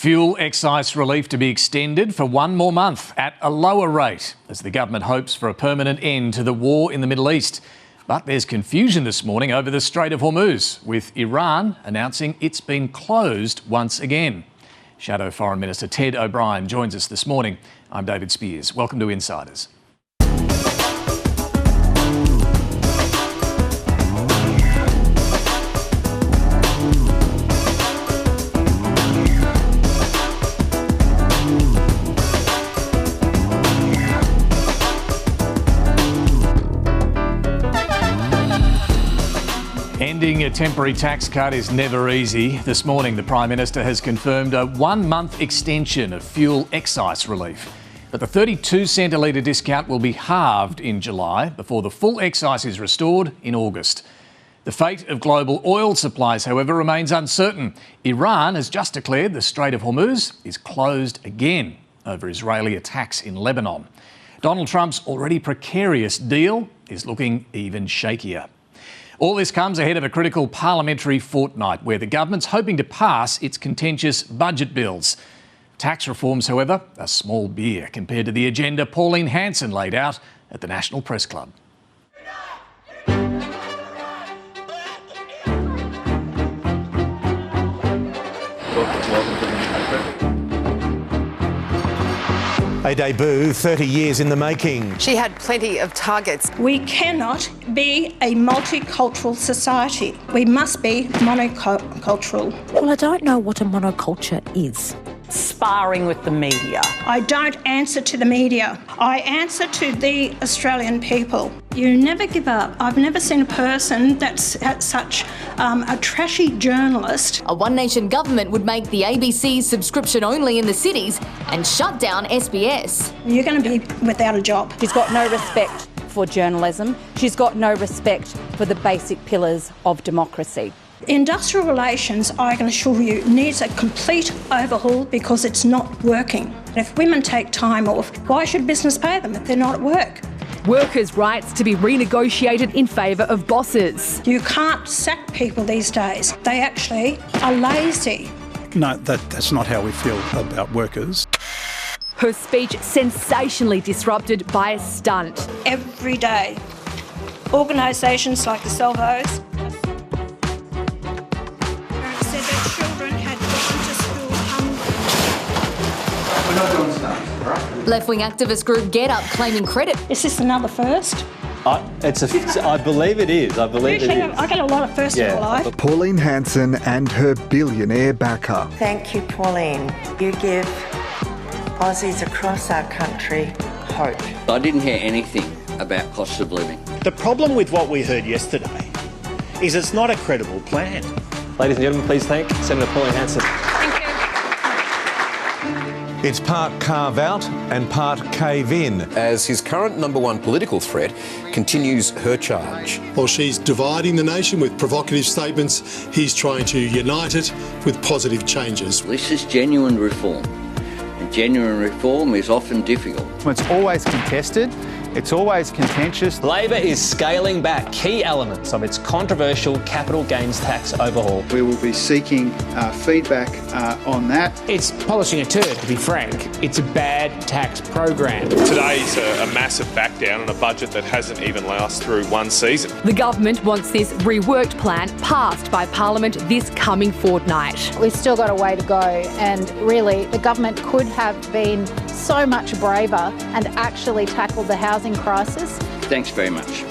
Fuel excise relief to be extended for one more month at a lower rate as the government hopes for a permanent end to the war in the Middle East. But there's confusion this morning over the Strait of Hormuz, with Iran announcing it's been closed once again. Shadow Foreign Minister Ted O'Brien joins us this morning. I'm David Spears. Welcome to Insiders. Ending a temporary tax cut is never easy. This morning, the Prime Minister has confirmed a 1-month extension of fuel excise relief. But the 32-cent a litre discount will be halved in July before the full excise is restored in August. The fate of global oil supplies, however, remains uncertain. Iran has just declared the Strait of Hormuz is closed again over Israeli attacks in Lebanon. Donald Trump's already precarious deal is looking even shakier. All this comes ahead of a critical parliamentary fortnight where the government's hoping to pass its contentious budget bills. Tax reforms, however, are small beer compared to the agenda Pauline Hanson laid out at the National Press Club. A debut 30 years in the making. She had plenty of targets. We cannot be a multicultural society. We must be monocultural. Well, I don't know what a monoculture is. Sparring with the media. I don't answer to the media. I answer to the Australian people. You never give up. I've never seen a person that's such a trashy journalist. A One Nation government would make the ABC subscription only in the cities and shut down SBS. You're going to be without a job. She's got no respect for journalism. She's got no respect for the basic pillars of democracy. Industrial relations, I can assure you, needs a complete overhaul because it's not working. If women take time off, why should business pay them if they're not at work? Workers' rights to be renegotiated in favour of bosses. You can't sack people these days. They actually are lazy. No, that's not how we feel about workers. Her speech sensationally disrupted by a stunt. Every day, organisations like the Salvos said their children had gone to school hungry. We're not doing stunts, right? Left-wing activist group Get Up claiming credit. Is this another first? I believe it is. I get a lot of firsts in my life. Pauline Hanson and her billionaire backer. Thank you, Pauline. You give Aussies across our country hope. I didn't hear anything about cost of living. The problem with what we heard yesterday is it's not a credible plan. Ladies and gentlemen, please thank Senator Pauline Hanson. Thank you. It's part carve out and part cave in. As his current #1 political threat continues her charge. While she's dividing the nation with provocative statements, he's trying to unite it with positive changes. This is genuine reform. And genuine reform is often difficult. It's always contested. It's always contentious. Labor is scaling back key elements of its controversial capital gains tax overhaul. We will be seeking feedback on that. It's polishing a turd, to be frank. It's a bad tax program. Today's a massive back down on a budget that hasn't even lasted through one season. The government wants this reworked plan passed by Parliament this coming fortnight. We've still got a way to go, and really the government could have been so much braver and actually tackled the housing crisis. Thanks very much.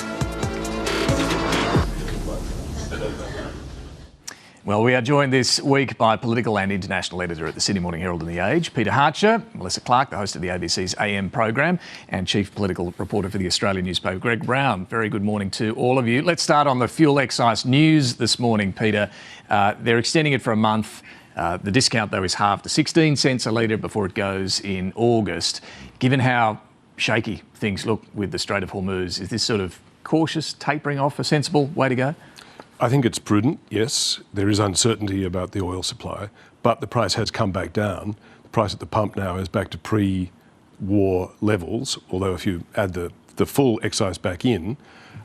Well, we are joined this week by political and international editor at the Sydney Morning Herald and The Age, Peter Hartcher, Melissa Clark, the host of the ABC's AM program, and chief political reporter for the Australian newspaper, Greg Brown. Very good morning to all of you. Let's start on the fuel excise news this morning, Peter. They're extending it for a month. The discount, though, is halved to 16 cents a litre before it goes in August. Given how shaky things look with the Strait of Hormuz, is this sort of cautious tapering off a sensible way to go? I think it's prudent, yes. There is uncertainty about the oil supply, but the price has come back down. The price at the pump now is back to pre-war levels, although if you add the full excise back in,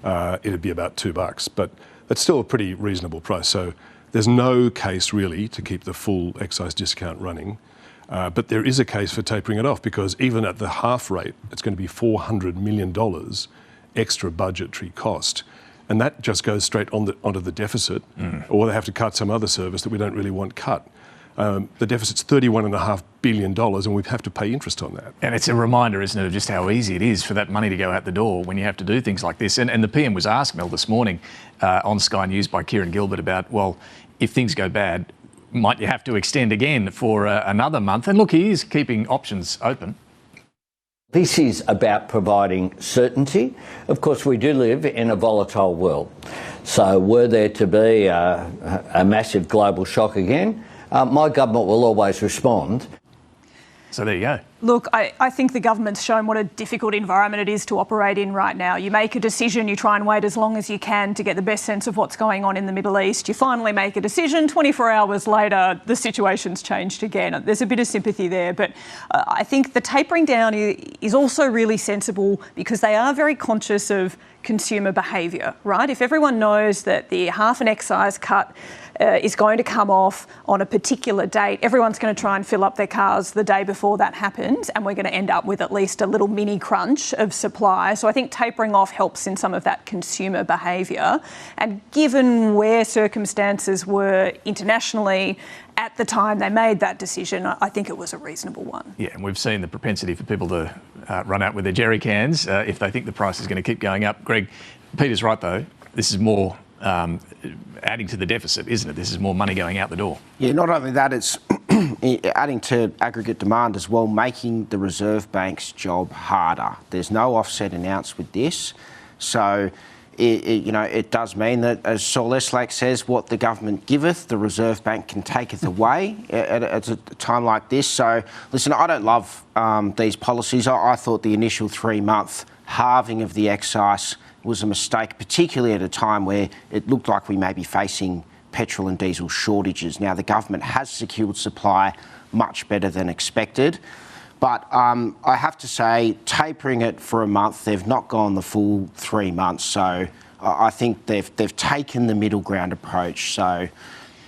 it'd be about $2. But that's still a pretty reasonable price. So There's no case really to keep the full excise discount running, but there is a case for tapering it off, because even at the half rate, it's going to be $400 million extra budgetary cost. And that just goes straight onto the deficit, or they have to cut some other service that we don't really want cut. The deficit's $31.5 billion, and we have to pay interest on that. And it's a reminder, isn't it, of just how easy it is for that money to go out the door when you have to do things like this. And the PM was asked, Mel, this morning on Sky News by Kieran Gilbert about, well, if things go bad, might you have to extend again for another month? And look, he is keeping options open. This is about providing certainty. Of course, we do live in a volatile world. So were there to be a massive global shock again, my government will always respond. So there you go. Look, I think the government's shown what a difficult environment it is to operate in right now. You make a decision, you try and wait as long as you can to get the best sense of what's going on in the Middle East. You finally make a decision, 24 hours later, the situation's changed again. There's a bit of sympathy there, but I think the tapering down is also really sensible because they are very conscious of consumer behaviour, right? If everyone knows that the half an excise cut is going to come off on a particular date, everyone's going to try and fill up their cars the day before that happens, and we're going to end up with at least a little mini crunch of supply. So I think tapering off helps in some of that consumer behaviour. And given where circumstances were internationally at the time they made that decision, I think it was a reasonable one. Yeah, and we've seen the propensity for people to run out with their jerry cans if they think the price is going to keep going up. Greg, Peter's right though, this is more adding to the deficit, isn't it? This is more money going out the door. Yeah, not only that, it's adding to aggregate demand as well, making the Reserve Bank's job harder. There's no offset announced with this. So, it does mean that, as Saul Eslake says, what the government giveth, the Reserve Bank can taketh away at a time like this. So, listen, I don't love these policies. I thought the initial 3-month halving of the excise was a mistake, particularly at a time where it looked like we may be facing petrol and diesel shortages. Now, the government has secured supply much better than expected. But I have to say, tapering it for a month, they've not gone the full 3 months. So I think they've taken the middle ground approach. So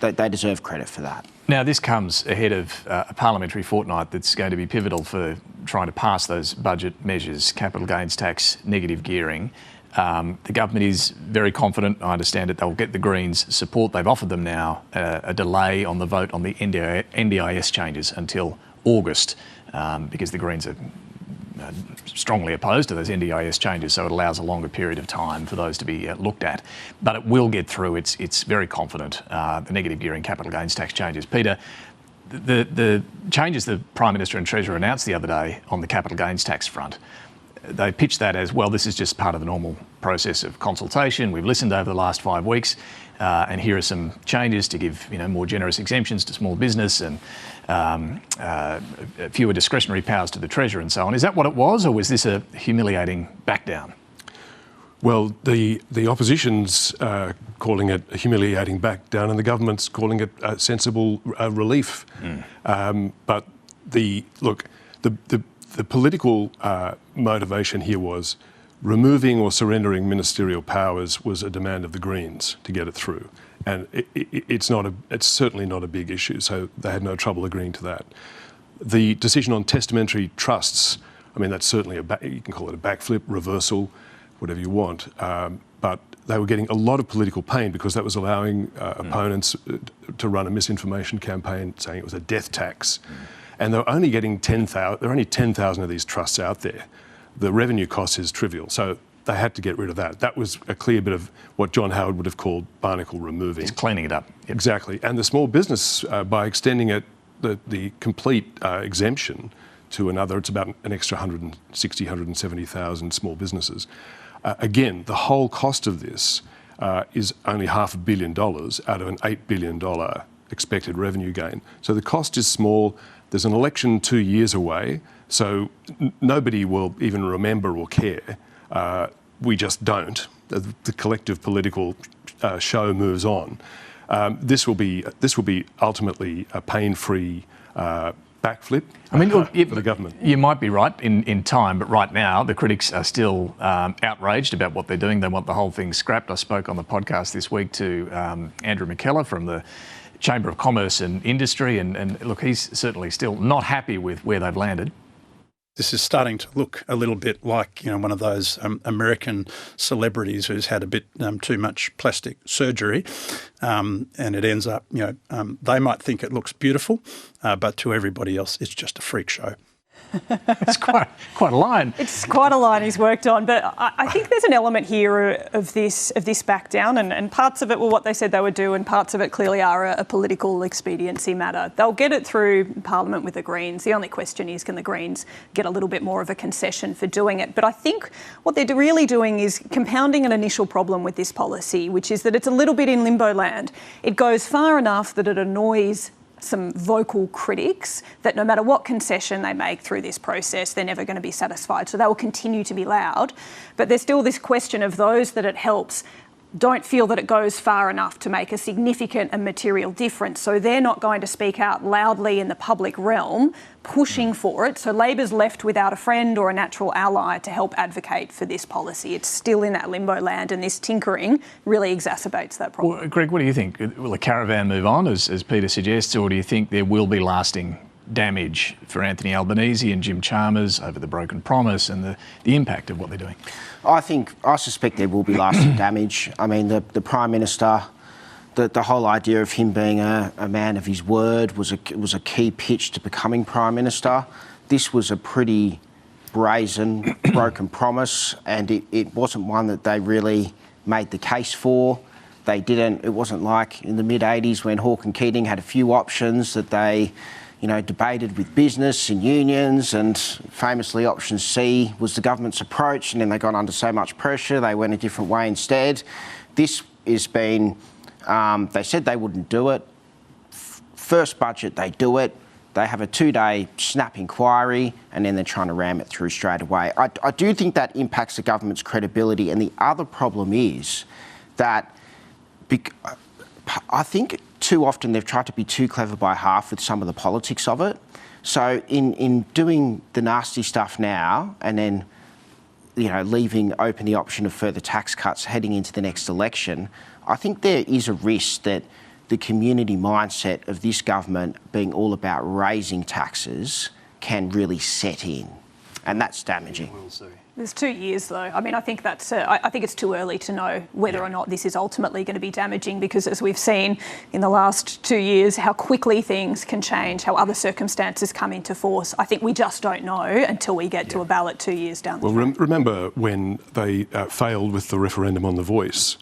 they deserve credit for that. Now, this comes ahead of a parliamentary fortnight that's going to be pivotal for trying to pass those budget measures, capital gains tax, negative gearing. The government is very confident, I understand it, they'll get the Greens' support. They've offered them now a delay on the vote on the NDIS changes until August because the Greens are strongly opposed to those NDIS changes, so it allows a longer period of time for those to be looked at. But it will get through, it's very confident, the negative gearing capital gains tax changes. Peter, the changes the Prime Minister and Treasurer announced the other day on the capital gains tax front, they pitched that as, well, this is just part of the normal process of consultation. We've listened over the last 5 weeks, and here are some changes to give more generous exemptions to small business and fewer discretionary powers to the Treasurer and so on. Is that what it was, or was this a humiliating back down? Well, the opposition's calling it a humiliating back down, and the government's calling it a sensible relief. But the political motivation here was removing or surrendering ministerial powers was a demand of the Greens to get it through. And it's certainly not a big issue, so they had no trouble agreeing to that. The decision on testamentary trusts, I mean, that's certainly you can call it a backflip, reversal, whatever you want. But they were getting a lot of political pain because that was allowing opponents to run a misinformation campaign saying it was a death tax. And they're only getting 10,000. There are only 10,000 of these trusts out there. The revenue cost is trivial, so they had to get rid of that. That was a clear bit of what John Howard would have called barnacle removing. He's cleaning it up. Yep. Exactly. And the small business, by extending it, the complete exemption to another, it's about an extra 160,000, 170,000 small businesses. Again, the whole cost of this is only $500 million out of an $8 billion expected revenue gain. So the cost is small. There's an election 2 years away, so nobody will even remember or care. We just don't. The collective political show moves on. This will be ultimately a pain-free backflip for the government. You might be right in time, but right now the critics are still outraged about what they're doing. They want the whole thing scrapped. I spoke on the podcast this week to Andrew McKellar from the Chamber of Commerce and Industry, and look, he's certainly still not happy with where they've landed. This is starting to look a little bit like, one of those American celebrities who's had a bit too much plastic surgery, and it ends up, they might think it looks beautiful, but to everybody else, it's just a freak show. It's quite a line. It's quite a line he's worked on, but I think there's an element here of this back down, and parts of it were what they said they would do, and parts of it clearly are a political expediency matter. They'll get it through Parliament with the Greens. The only question is, can the Greens get a little bit more of a concession for doing it? But I think what they're really doing is compounding an initial problem with this policy, which is that it's a little bit in limbo land. It goes far enough that it annoys some vocal critics that no matter what concession they make through this process, they're never going to be satisfied. So they will continue to be loud. But there's still this question of those that it helps don't feel that it goes far enough to make a significant and material difference. So they're not going to speak out loudly in the public realm, pushing for it. So Labor's left without a friend or a natural ally to help advocate for this policy. It's still in that limbo land, and this tinkering really exacerbates that problem. Well, Greg, what do you think? Will the caravan move on, as Peter suggests, or do you think there will be lasting damage for Anthony Albanese and Jim Chalmers over the broken promise and the impact of what they're doing? I suspect there will be lasting damage. I mean, the Prime Minister, the whole idea of him being a man of his word was a key pitch to becoming Prime Minister. This was a pretty brazen, broken promise, and it wasn't one that they really made the case for. They didn't. It wasn't like in the mid-'80s when Hawke and Keating had a few options that they debated with business and unions, and famously option C was the government's approach, and then they got under so much pressure they went a different way instead. This has been, they said they wouldn't do it. First budget, they do it. They have a 2-day snap inquiry, and then they're trying to ram it through straight away. I do think that impacts the government's credibility, and the other problem is that I think too often they've tried to be too clever by half with some of the politics of it. So in doing the nasty stuff now and then, leaving open the option of further tax cuts heading into the next election, I think there is a risk that the community mindset of this government being all about raising taxes can really set in, and that's damaging. We'll see. There's 2 years, though. I mean, I think that's. I think it's too early to know whether or not this is ultimately going to be damaging, because as we've seen in the last 2 years, how quickly things can change, how other circumstances come into force. I think we just don't know until we get to a ballot 2 years down the track. Well, remember when they failed with the referendum on The Voice?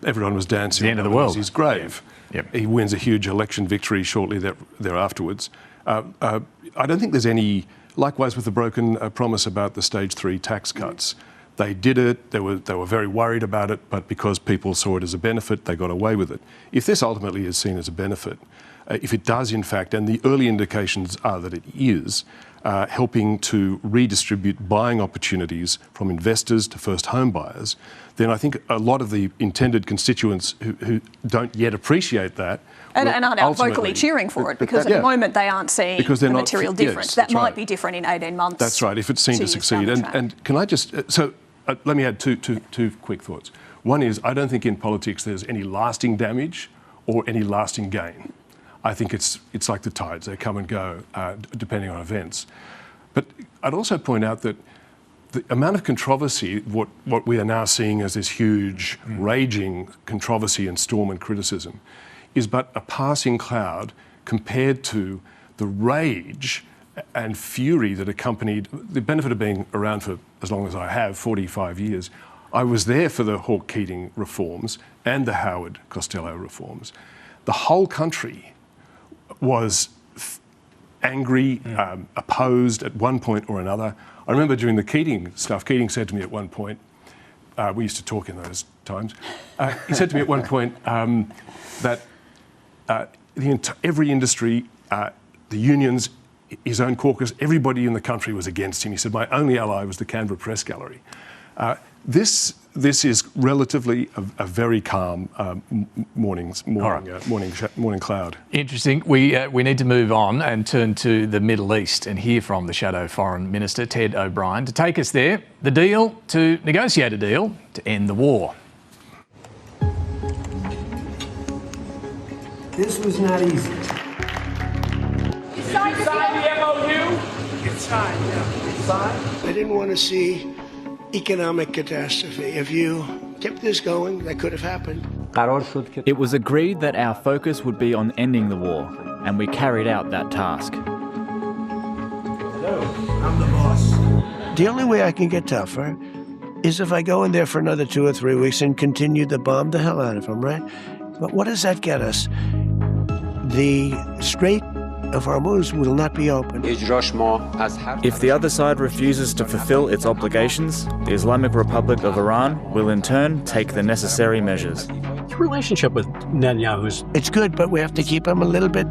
Everyone was dancing. The end of the world. His grave. Yep. He wins a huge election victory shortly thereafterwards. I don't think there's any. Likewise with the broken promise about the stage 3 tax cuts. They did it, they were very worried about it, but because people saw it as a benefit, they got away with it. If this ultimately is seen as a benefit, if it does in fact, and the early indications are that it is, helping to redistribute buying opportunities from investors to first home buyers, then I think a lot of the intended constituents who don't yet appreciate that and aren't out vocally cheering for it, because at the moment they aren't seeing the material difference. That might be different in 18 months. That's right, if it's seen to succeed. And can I just, let me add two quick thoughts. One is, I don't think in politics there's any lasting damage or any lasting gain. I think it's like the tides, they come and go depending on events. But I'd also point out that the amount of controversy, what we are now seeing as this huge, raging controversy and storm and criticism, is but a passing cloud compared to the rage and fury that accompanied the benefit of being around for as long as I have, 45 years. I was there for the Hawke-Keating reforms and the Howard-Costello reforms. The whole country was angry, opposed at one point or another. I remember during the Keating stuff, Keating said to me at one point, we used to talk in those times, he said to me at one point that every industry, the unions, his own caucus, everybody in the country was against him. He said, my only ally was the Canberra Press Gallery. This This is relatively a very calm morning cloud. Interesting. We need to move on and turn to the Middle East and hear from the Shadow Foreign Minister, Ted O'Brien. To take us there, the deal to negotiate a deal to end the war. This was not easy. You signed the MOU? It's signed, yeah. It's signed. I didn't want to see economic catastrophe. If you kept this going, that could have happened. It was agreed that our focus would be on ending the war, and we carried out that task. Hello, I'm the boss. The only way I can get tougher is if I go in there for another 2 or 3 weeks and continue to bomb the hell out of them, right? But what does that get us? The Strait of Hormuz will not be open. If the other side refuses to fulfill its obligations, the Islamic Republic of Iran will in turn take the necessary measures. The relationship with Netanyahu's... It's good, but we have to keep him a little bit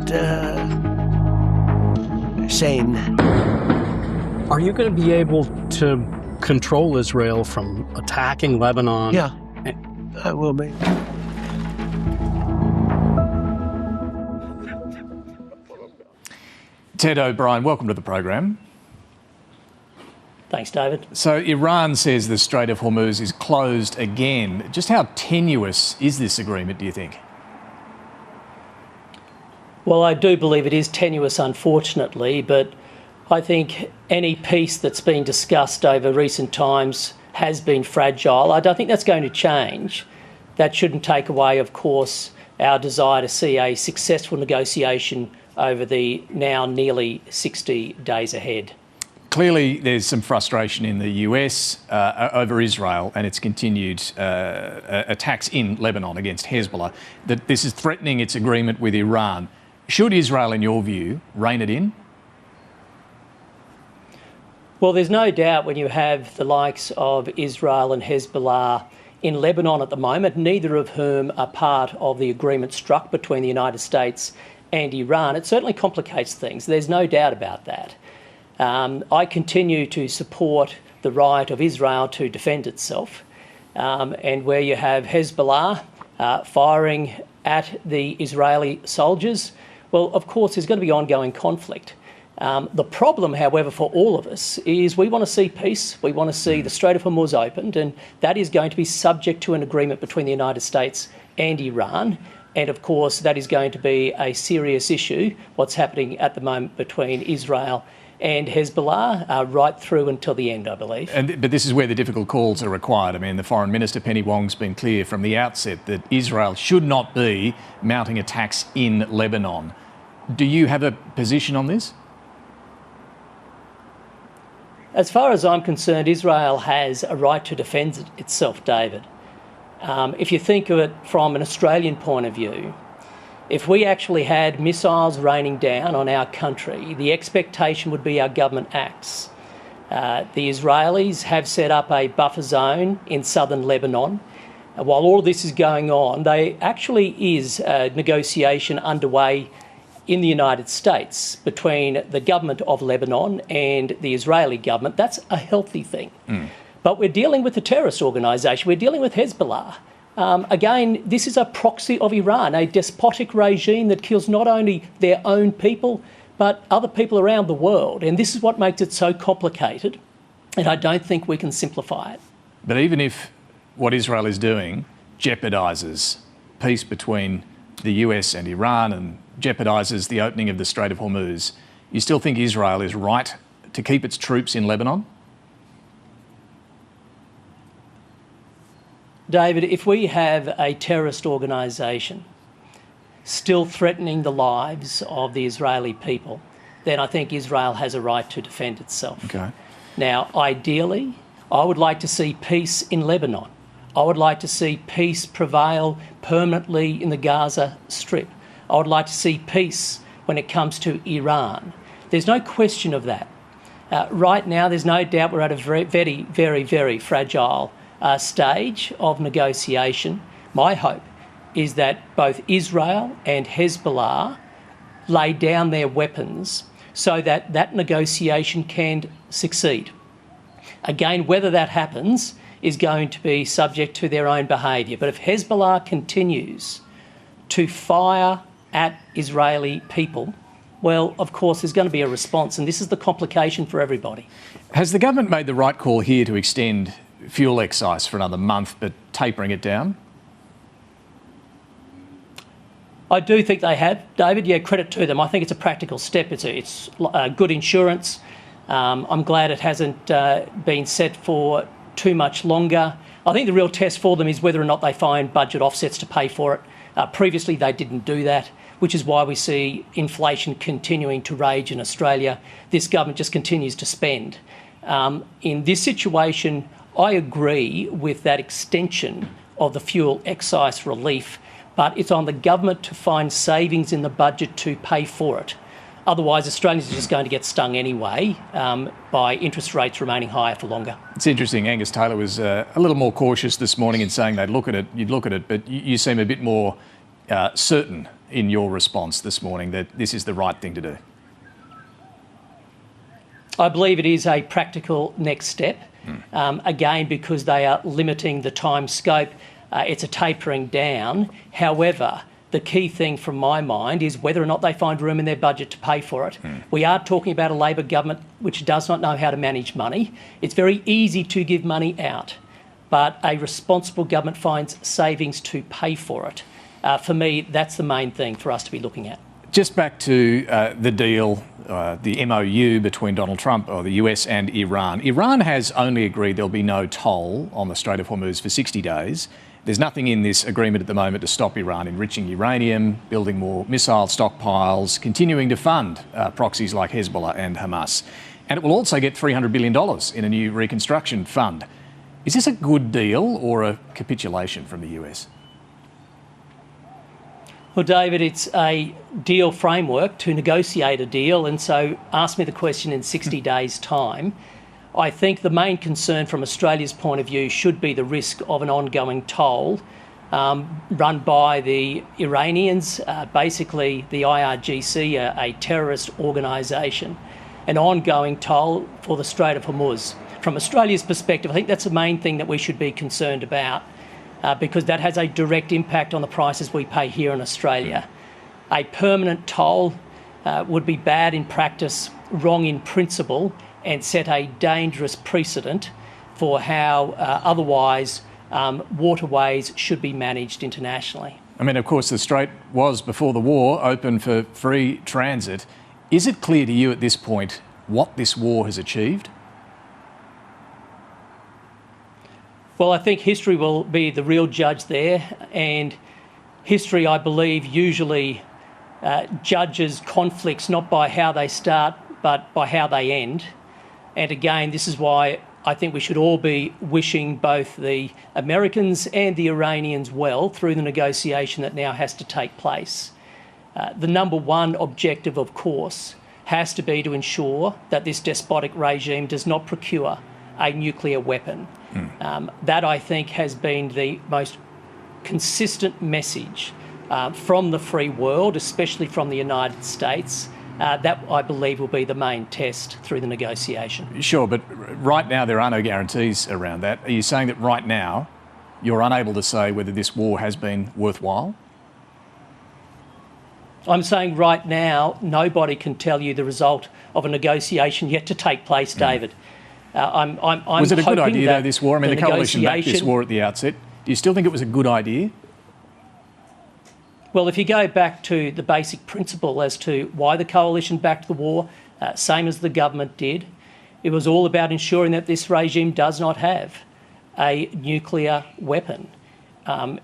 sane. Are you going to be able to control Israel from attacking Lebanon? Yeah, I will be. Ted O'Brien, welcome to the program. Thanks, David. So Iran says the Strait of Hormuz is closed again. Just how tenuous is this agreement, do you think? Well, I do believe it is tenuous, unfortunately, but I think any peace that's been discussed over recent times has been fragile. I don't think that's going to change. That shouldn't take away, of course, our desire to see a successful negotiation over the now nearly 60 days ahead. Clearly, there's some frustration in the US over Israel and its continued attacks in Lebanon against Hezbollah, that this is threatening its agreement with Iran. Should Israel, in your view, rein it in? Well, there's no doubt when you have the likes of Israel and Hezbollah in Lebanon at the moment, neither of whom are part of the agreement struck between the United States and Iran, it certainly complicates things. There's no doubt about that. I continue to support the right of Israel to defend itself. And where you have Hezbollah firing at the Israeli soldiers, well, of course, there's going to be ongoing conflict. The problem, however, for all of us is we want to see peace. We want to see the Strait of Hormuz opened, and that is going to be subject to an agreement between the United States and Iran. And of course, that is going to be a serious issue, what's happening at the moment between Israel and Hezbollah, right through until the end, I believe. But this is where the difficult calls are required. I mean, the Foreign Minister, Penny Wong's been clear from the outset that Israel should not be mounting attacks in Lebanon. Do you have a position on this? As far as I'm concerned, Israel has a right to defend itself, David. If you think of it from an Australian point of view, if we actually had missiles raining down on our country, the expectation would be our government acts. The Israelis have set up a buffer zone in southern Lebanon. While all of this is going on, there actually is a negotiation underway in the United States between the government of Lebanon and the Israeli government. That's a healthy thing. But we're dealing with a terrorist organisation. We're dealing with Hezbollah. Again, this is a proxy of Iran, a despotic regime that kills not only their own people, but other people around the world. And this is what makes it so complicated. And I don't think we can simplify it. But even if what Israel is doing jeopardises peace between the US and Iran and jeopardises the opening of the Strait of Hormuz, you still think Israel is right to keep its troops in Lebanon? David, if we have a terrorist organisation still threatening the lives of the Israeli people, then I think Israel has a right to defend itself. Okay. Now, ideally, I would like to see peace in Lebanon. I would like to see peace prevail permanently in the Gaza Strip. I would like to see peace when it comes to Iran. There's no question of that. Right now, there's no doubt we're at a very, very, very fragile stage of negotiation. My hope is that both Israel and Hezbollah lay down their weapons so that that negotiation can succeed. Again, whether that happens is going to be subject to their own behaviour. But if Hezbollah continues to fire at Israeli people, well, of course, there's going to be a response, and this is the complication for everybody. Has the government made the right call here to extend fuel excise for another month, but tapering it down? I do think they have, David. Yeah, credit to them. I think it's a practical step. It's good insurance. I'm glad it hasn't been set for too much longer. I think the real test for them is whether or not they find budget offsets to pay for it. Previously, they didn't do that, which is why we see inflation continuing to rage in Australia. This government just continues to spend. In this situation, I agree with that extension of the fuel excise relief, but it's on the government to find savings in the budget to pay for it. Otherwise, Australians are just going to get stung anyway by interest rates remaining higher for longer. It's interesting. Angus Taylor was a little more cautious this morning in saying they'd look at it, you'd look at it, but you seem a bit more certain in your response this morning that this is the right thing to do. I believe it is a practical next step. Again, because they are limiting the time scope, it's a tapering down. However, the key thing from my mind is whether or not they find room in their budget to pay for it. We are talking about a Labor government which does not know how to manage money. It's very easy to give money out, but a responsible government finds savings to pay for it. For me, that's the main thing for us to be looking at. Just back to the deal, the MOU between Donald Trump, or the US and Iran. Iran has only agreed there'll be no toll on the Strait of Hormuz for 60 days. There's nothing in this agreement at the moment to stop Iran enriching uranium, building more missile stockpiles, continuing to fund proxies like Hezbollah and Hamas. And it will also get $300 billion in a new reconstruction fund. Is this a good deal or a capitulation from the US? Well, David, it's a deal framework to negotiate a deal, and so ask me the question in 60 days' time. I think the main concern from Australia's point of view should be the risk of an ongoing toll run by the Iranians, basically the IRGC, a terrorist organisation, an ongoing toll for the Strait of Hormuz. From Australia's perspective, I think that's the main thing that we should be concerned about. Because that has a direct impact on the prices we pay here in Australia. A permanent toll would be bad in practice, wrong in principle, and set a dangerous precedent for how otherwise waterways should be managed internationally. I mean, of course, the Strait was, before the war, open for free transit. Is it clear to you at this point what this war has achieved? Well, I think history will be the real judge there, and history, I believe, usually judges conflicts not by how they start but by how they end. And again, this is why I think we should all be wishing both the Americans and the Iranians well through the negotiation that now has to take place. The number one objective, of course, has to be to ensure that this despotic regime does not procure a nuclear weapon. That, I think, has been the most consistent message from the free world, especially from the United States. That, I believe, will be the main test through the negotiation. Sure, but right now there are no guarantees around that. Are you saying that right now you're unable to say whether this war has been worthwhile? I'm saying right now nobody can tell you the result of a negotiation yet to take place, David. Was it a good idea, though, this war? I mean, the coalition backed this war at the outset. Do you still think it was a good idea? Well, if you go back to the basic principle as to why the coalition backed the war, same as the government did, it was all about ensuring that this regime does not have a nuclear weapon.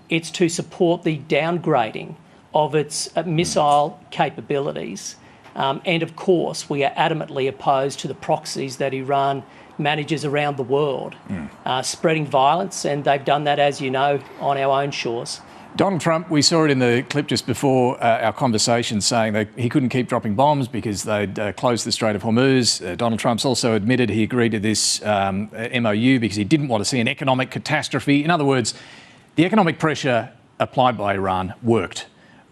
It's to support the downgrading of its missile capabilities. And, of course, we are adamantly opposed to the proxies that Iran manages around the world, spreading violence, and they've done that, as you know, on our own shores. Donald Trump, we saw it in the clip just before our conversation, saying that he couldn't keep dropping bombs because they'd closed the Strait of Hormuz. Donald Trump's also admitted he agreed to this MOU because he didn't want to see an economic catastrophe. In other words, the economic pressure applied by Iran worked.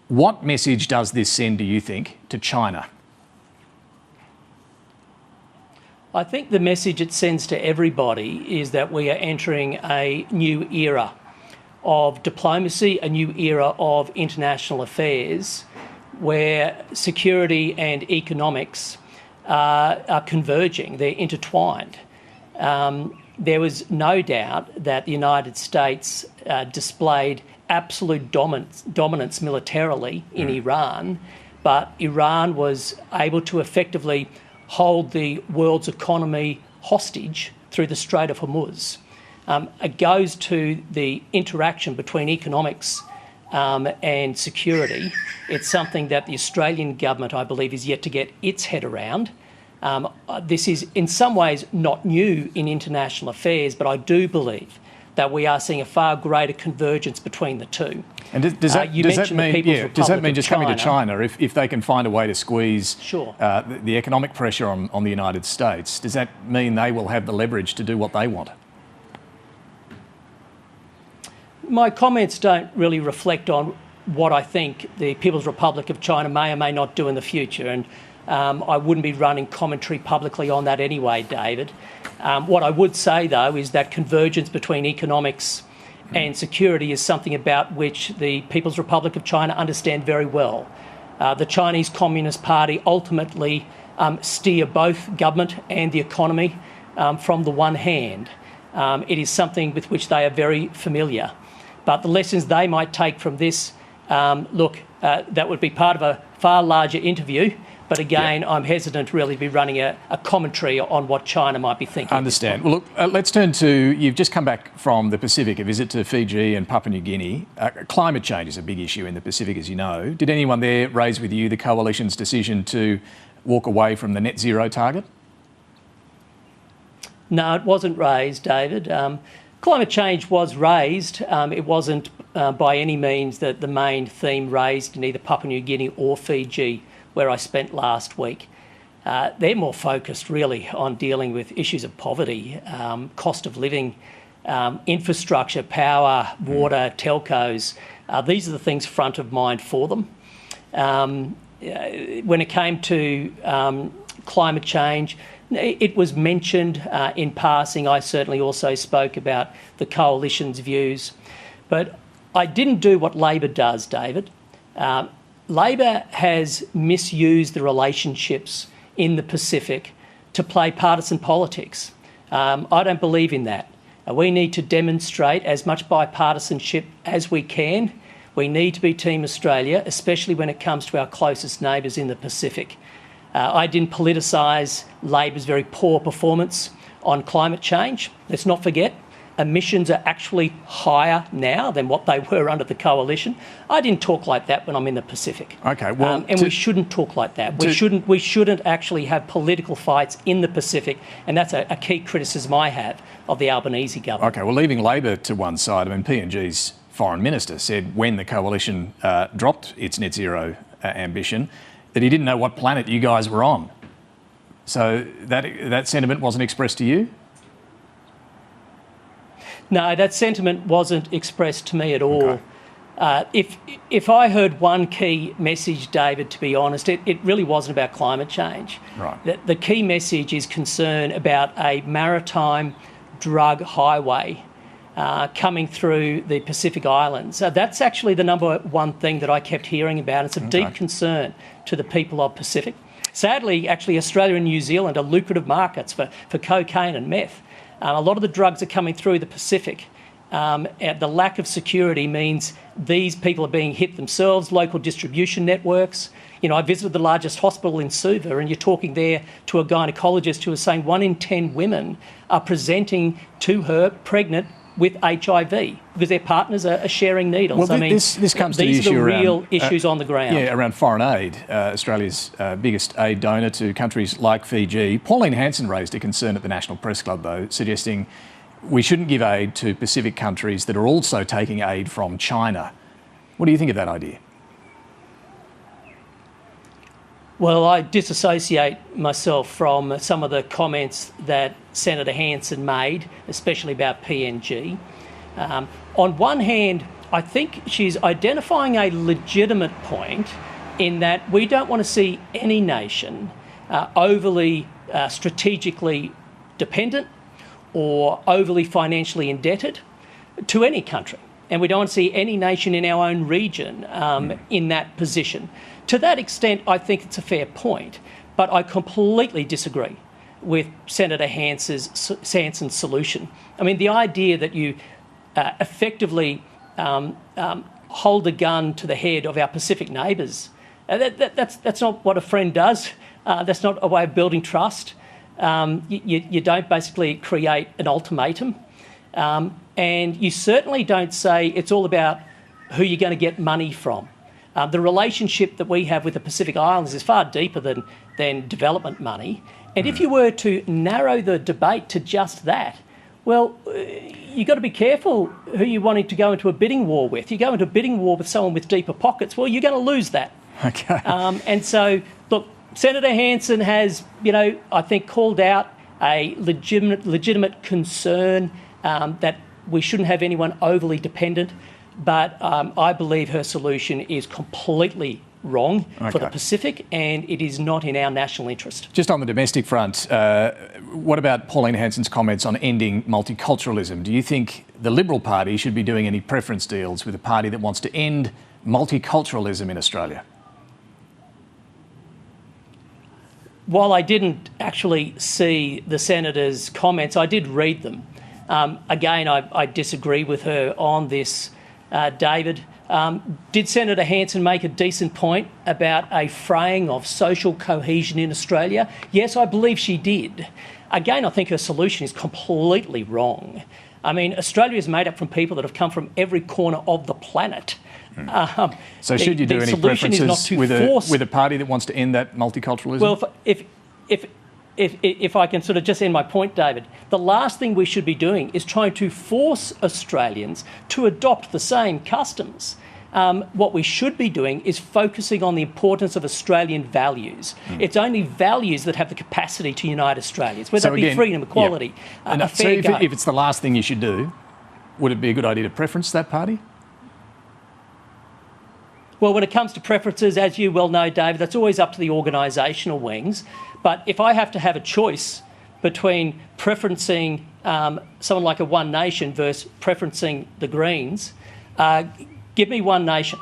What message does this send, do you think, to China? I think the message it sends to everybody is that we are entering a new era of diplomacy, a new era of international affairs, where security and economics are converging, they're intertwined. There was no doubt that the United States displayed absolute dominance militarily in Iran, but Iran was able to effectively hold the world's economy hostage through the Strait of Hormuz. It goes to the interaction between economics and security. It's something that the Australian government, I believe, is yet to get its head around. This is in some ways not new in international affairs, but I do believe that we are seeing a far greater convergence between the two. And does that mean just coming to China, if they can find a way to squeeze the economic pressure on the United States, does that mean they will have the leverage to do what they want? My comments don't really reflect on what I think the People's Republic of China may or may not do in the future, and I wouldn't be running commentary publicly on that anyway, David. What I would say, though, is that convergence between economics and security is something about which the People's Republic of China understand very well. The Chinese Communist Party ultimately steer both government and the economy from the one hand. It is something with which they are very familiar. But the lessons they might take from this, that would be part of a far larger interview. But again, I'm hesitant really to be running a commentary on what China might be thinking. I understand. Well, look, let's turn to, you've just come back from the Pacific, a visit to Fiji and Papua New Guinea. Climate change is a big issue in the Pacific, as you know. Did anyone there raise with you the Coalition's decision to walk away from the net zero target? No, it wasn't raised, David. Climate change was raised. It wasn't by any means the main theme raised in either Papua New Guinea or Fiji, where I spent last week. They're more focused really on dealing with issues of poverty, cost of living, infrastructure, power, water, telcos. These are the things front of mind for them. When it came to climate change, it was mentioned in passing. I certainly also spoke about the Coalition's views. But I didn't do what Labor does, David. Labor has misused the relationships in the Pacific to play partisan politics. I don't believe in that. We need to demonstrate as much bipartisanship as we can. We need to be Team Australia, especially when it comes to our closest neighbours in the Pacific. I didn't politicise Labor's very poor performance on climate change. Let's not forget, emissions are actually higher now than what they were under the Coalition. I didn't talk like that when I'm in the Pacific. Okay, well, and we shouldn't talk like that. We shouldn't actually have political fights in the Pacific, and that's a key criticism I have of the Albanese government. Okay, well, leaving Labor to one side, I mean, PNG's foreign minister said when the Coalition dropped its net zero ambition, that he didn't know what planet you guys were on. So that sentiment wasn't expressed to you? No, that sentiment wasn't expressed to me at all. Okay. If I heard one key message, David, to be honest, it really wasn't about climate change. Right. The key message is concern about a maritime drug highway coming through the Pacific Islands. So that's actually the number one thing that I kept hearing about. It's of deep concern to the people of Pacific. Sadly, actually, Australia and New Zealand are lucrative markets for cocaine and meth. A lot of the drugs are coming through the Pacific. The lack of security means these people are being hit themselves, local distribution networks. You know, I visited the largest hospital in Suva, and you're talking there to a gynaecologist who is saying 1 in 10 women are presenting to her pregnant with HIV because their partners are sharing needles. Well, this comes to the issue these are the real around, issues on the ground. Yeah, around foreign aid. Australia's biggest aid donor to countries like Fiji. Pauline Hanson raised a concern at the National Press Club, though, suggesting we shouldn't give aid to Pacific countries that are also taking aid from China. What do you think of that idea? Well, I disassociate myself from some of the comments that Senator Hanson made, especially about PNG. On one hand, I think she's identifying a legitimate point in that we don't want to see any nation overly strategically dependent or overly financially indebted to any country. And we don't want to see any nation in our own region in that position. To that extent, I think it's a fair point, but I completely disagree with Senator Hanson's solution. I mean, the idea that you effectively hold a gun to the head of our Pacific neighbours, that's not what a friend does. That's not a way of building trust. You don't basically create an ultimatum. And you certainly don't say it's all about who you're going to get money from. The relationship that we have with the Pacific Islands is far deeper than development money. And if you were to narrow the debate to just that, well, you've got to be careful who you're wanting to go into a bidding war with. You go into a bidding war with someone with deeper pockets, well, you're going to lose that. Okay. And so, look, Senator Hanson has, I think called out a legitimate concern that we shouldn't have anyone overly dependent, but I believe her solution is completely wrong for the Pacific, and it is not in our national interest. Just on the domestic front, what about Pauline Hanson's comments on ending multiculturalism? Do you think the Liberal Party should be doing any preference deals with a party that wants to end multiculturalism in Australia? While I didn't actually see the Senator's comments, I did read them. Again, I disagree with her on this, David. Did Senator Hanson make a decent point about a fraying of social cohesion in Australia? Yes, I believe she did. Again, I think her solution is completely wrong. I mean, Australia is made up from people that have come from every corner of the planet. So should you do any preferences with a party that wants to end that multiculturalism? Well, if I can sort of just end my point, David, the last thing we should be doing is trying to force Australians to adopt the same customs. What we should be doing is focusing on the importance of Australian values. It's only values that have the capacity to unite Australians, whether that be freedom, equality, a fair go. If it's the last thing you should do, would it be a good idea to preference that party? Well, when it comes to preferences, as you well know, David, that's always up to the organisational wings. But if I have to have a choice between preferencing someone like a One Nation versus preferencing the Greens, give me One Nation.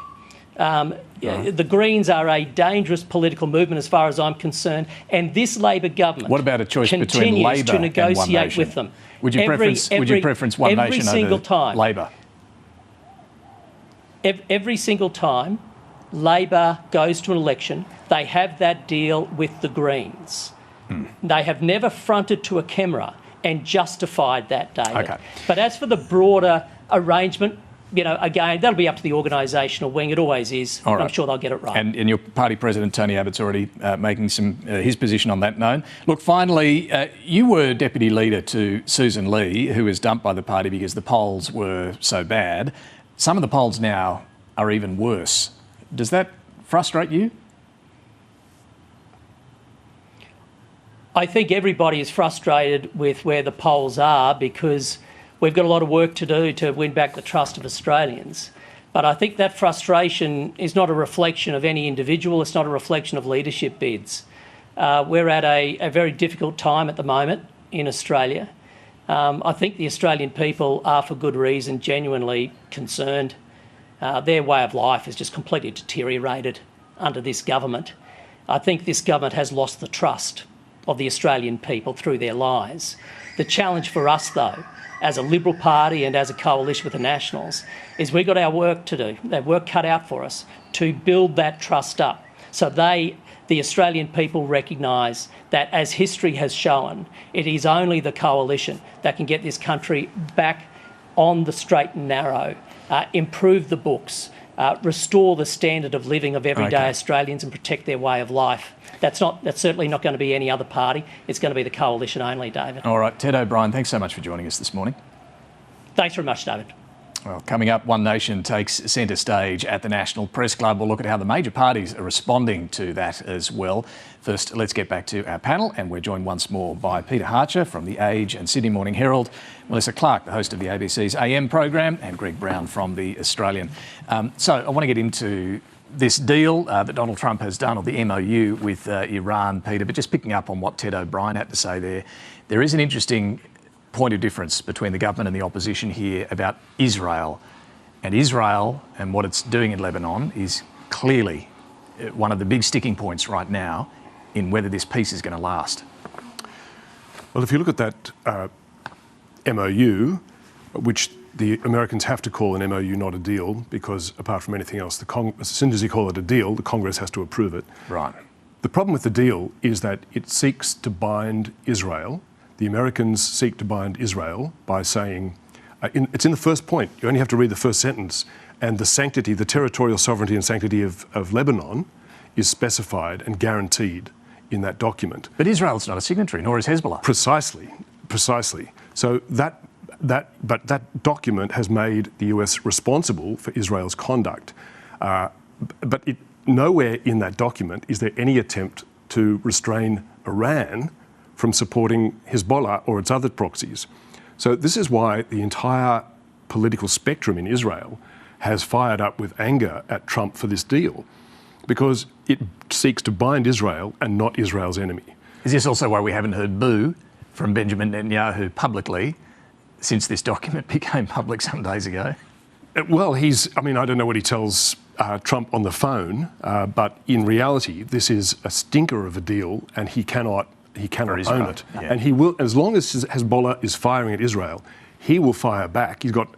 The Greens are a dangerous political movement as far as I'm concerned, and this Labor government what about a choice between Labor to negotiate and One Nation? With them. Would you preference One Nation over Labor? Every single time Labor goes to an election, they have that deal with the Greens. They have never fronted to a camera and justified that, David. Okay. But as for the broader arrangement, again, that'll be up to the organisational wing. It always is. All right. I'm sure they'll get it right. And your party president, Tony Abbott's already making his position on that known. Look, finally, you were deputy leader to Susan Lee, who was dumped by the party because the polls were so bad. Some of the polls now are even worse. Does that frustrate you? I think everybody is frustrated with where the polls are because we've got a lot of work to do to win back the trust of Australians. But I think that frustration is not a reflection of any individual. It's not a reflection of leadership bids. We're at a very difficult time at the moment in Australia. I think the Australian people are, for good reason, genuinely concerned. Their way of life has just completely deteriorated under this government. I think this government has lost the trust of the Australian people through their lies. The challenge for us, though, as a Liberal Party and as a coalition with the Nationals, is we've got our work to do. They've work cut out for us to build that trust up. So the Australian people recognise that, as history has shown, it is only the coalition that can get this country back on the straight and narrow, improve the books, restore the standard of living of everyday Australians and protect their way of life. That's certainly not going to be any other party. It's going to be the coalition only, David. All right, Ted O'Brien, thanks so much for joining us this morning. Thanks very much, David. Well, coming up, One Nation takes centre stage at the National Press Club. We'll look at how the major parties are responding to that as well. First, let's get back to our panel, and we're joined once more by Peter Harcher from The Age and Sydney Morning Herald, Melissa Clark, the host of the ABC's AM program, and Greg Brown from The Australian. So I want to get into this deal that Donald Trump has done, or the MOU with Iran, Peter, but just picking up on what Ted O'Brien had to say there is an interesting point of difference between the government and the opposition here about Israel. And Israel and what it's doing in Lebanon is clearly one of the big sticking points right now in whether this peace is going to last. Well, if you look at that MOU, which the Americans have to call an MOU, not a deal, because apart from anything else, as soon as you call it a deal, the Congress has to approve it. Right. The problem with the deal is that it seeks to bind Israel. The Americans seek to bind Israel by saying, it's in the first point, you only have to read the first sentence, and the sanctity, the territorial sovereignty and sanctity of Lebanon is specified and guaranteed in that document. But Israel's not a signatory, nor is Hezbollah. Precisely. So that document has made the US responsible for Israel's conduct. But nowhere in that document is there any attempt to restrain Iran from supporting Hezbollah or its other proxies. So this is why the entire political spectrum in Israel has fired up with anger at Trump for this deal, because it seeks to bind Israel and not Israel's enemy. Is this also why we haven't heard boo from Benjamin Netanyahu publicly since this document became public some days ago? Well, I don't know what he tells Trump on the phone, but in reality, this is a stinker of a deal, and he cannot own it. Yeah. And he will, as long as Hezbollah is firing at Israel, he will fire back. He's got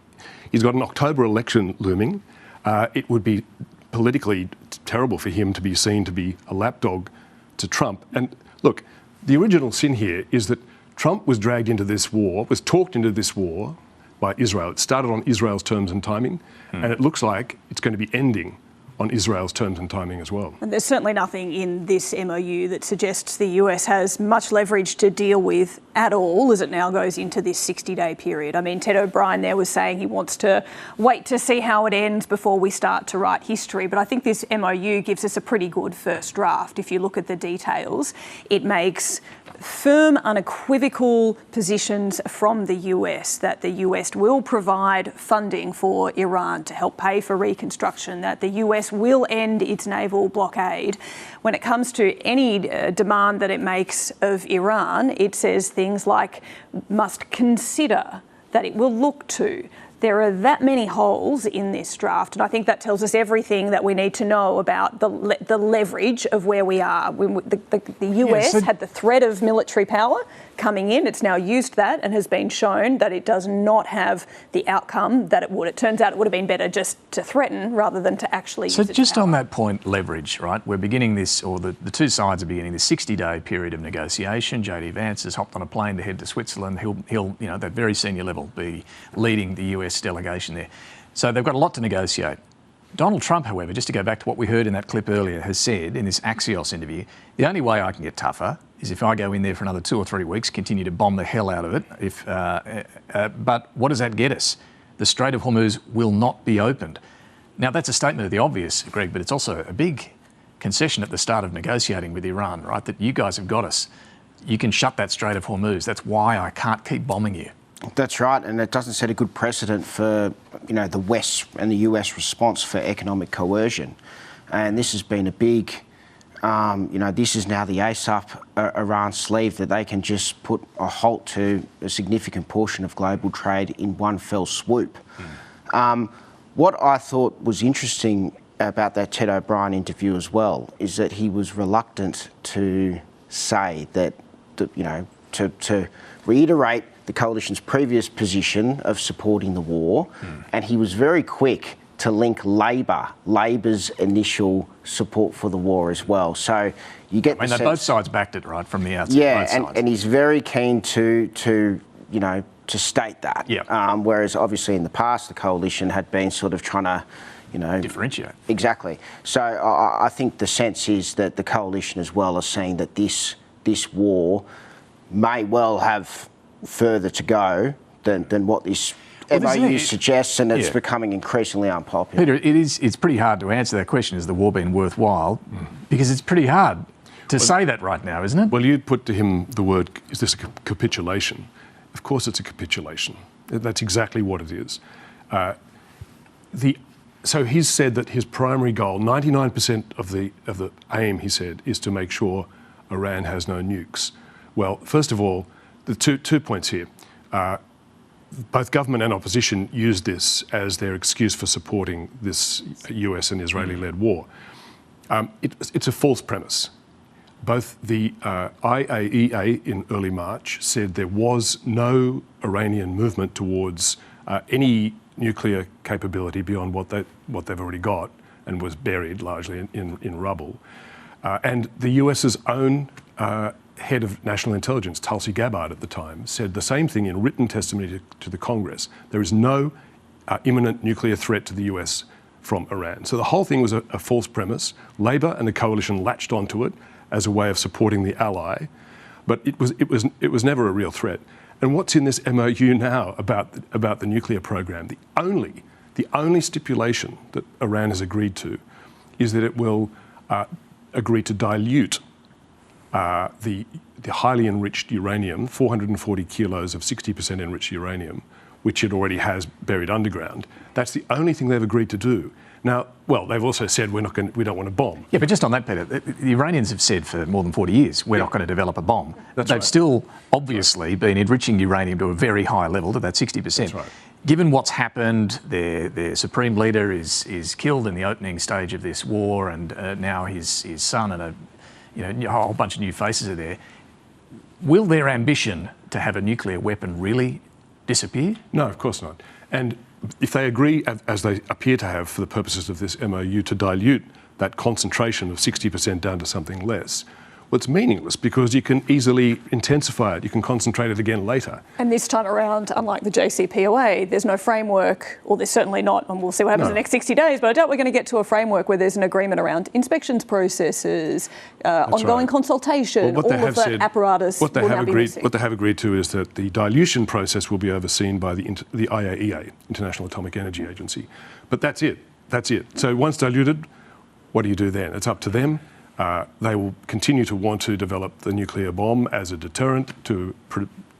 an October election looming. It would be politically terrible for him to be seen to be a lapdog to Trump. And look, the original sin here is that Trump was dragged into this war, was talked into this war by Israel. It started on Israel's terms and timing, and it looks like it's going to be ending on Israel's terms and timing as well. And there's certainly nothing in this MOU that suggests the US has much leverage to deal with at all as it now goes into this 60-day period. I mean, Ted O'Brien there was saying he wants to wait to see how it ends before we start to write history. But I think this MOU gives us a pretty good first draft. If you look at the details, it makes firm, unequivocal positions from the US that the US will provide funding for Iran to help pay for reconstruction, that the US will end its naval blockade. When it comes to any demand that it makes of Iran, it says things like must consider, that it will look to. There are that many holes in this draft, and I think that tells us everything that we need to know about the leverage of where we are. The US had the threat of military power coming in. It's now used that and has been shown that it does not have the outcome that it would. It turns out it would have been better just to threaten rather than to actually use its just power. on that point, leverage, right? We're beginning this, or the two sides are beginning this 60-day period of negotiation. JD Vance has hopped on a plane to head to Switzerland. He'll, at that very senior level, be leading the US delegation there. So they've got a lot to negotiate. Donald Trump, however, just to go back to what we heard in that clip earlier, has said in this Axios interview, the only way I can get tougher is if I go in there for another 2 or 3 weeks, continue to bomb the hell out of it. But what does that get us? The Strait of Hormuz will not be opened. Now, that's a statement of the obvious, Greg, but it's also a big concession at the start of negotiating with Iran, right? That you guys have got us. You can shut that Strait of Hormuz. That's why I can't keep bombing you. That's right, and it doesn't set a good precedent for, the West and the US response for economic coercion. And this has been a big, this is now the ace up Iran's sleeve that they can just put a halt to a significant portion of global trade in one fell swoop. What I thought was interesting about that Ted O'Brien interview as well is that he was reluctant to say that, to reiterate the coalition's previous position of supporting the war, and he was very quick to link Labor's initial support for the war as well. So you get the sense, both sides backed it, right, from the outset. Yeah, and he's very keen to state that. Yeah. Whereas obviously in the past the coalition had been sort of trying to, differentiate. Exactly. So I think the sense is that the coalition as well is saying that this war may well have further to go than what this MOU suggests, and it's becoming increasingly unpopular. Peter, it's pretty hard to answer that question, has the war been worthwhile? Because it's pretty hard to say that right now, isn't it? Well, you put to him the word, is this a capitulation? Of course it's a capitulation. That's exactly what it is. The So he's said that his primary goal, 99% of the aim, he said, is to make sure Iran has no nukes. Well, first of all, the two points here. Both government and opposition used this as their excuse for supporting this US and Israeli-led war. It's a false premise. Both the IAEA in early March said there was no Iranian movement towards any nuclear capability beyond what they've already got and was buried largely in rubble. And the US's own head of national intelligence, Tulsi Gabbard at the time, said the same thing in written testimony to the Congress. There is no imminent nuclear threat to the US from Iran. So the whole thing was a false premise. Labor and the coalition latched onto it as a way of supporting the ally, but it was never a real threat. And what's in this MOU now about the nuclear program? The only stipulation that Iran has agreed to is that it will agree to dilute the highly enriched uranium, 440 kilos of 60% enriched uranium, which it already has buried underground. That's the only thing they've agreed to do. Now, well, they've also said we don't want to bomb. Yeah, but just on that, Peter, the Iranians have said for more than 40 years we're not going to develop a bomb. That's They've right. still obviously been enriching uranium to a very high level, to that 60%. That's right. Given what's happened, their supreme leader is killed in the opening stage of this war, and now his son and a whole bunch of new faces are there. Will their ambition to have a nuclear weapon really disappear? No, of course not. And if they agree, as they appear to have for the purposes of this MOU, to dilute that concentration of 60% down to something less, well, it's meaningless because you can easily intensify it. You can concentrate it again later. And this time around, unlike the JCPOA, there's no framework, or there's certainly not, and we'll see what happens in the next 60 days, but I doubt we're going to get to a framework where there's an agreement around inspections processes, ongoing consultation, all of that apparatus will now be missing. What they have agreed to is that the dilution process will be overseen by the IAEA, International Atomic Energy Agency. But that's it. That's it. So once diluted, what do you do then? It's up to them. They will continue to want to develop the nuclear bomb as a deterrent to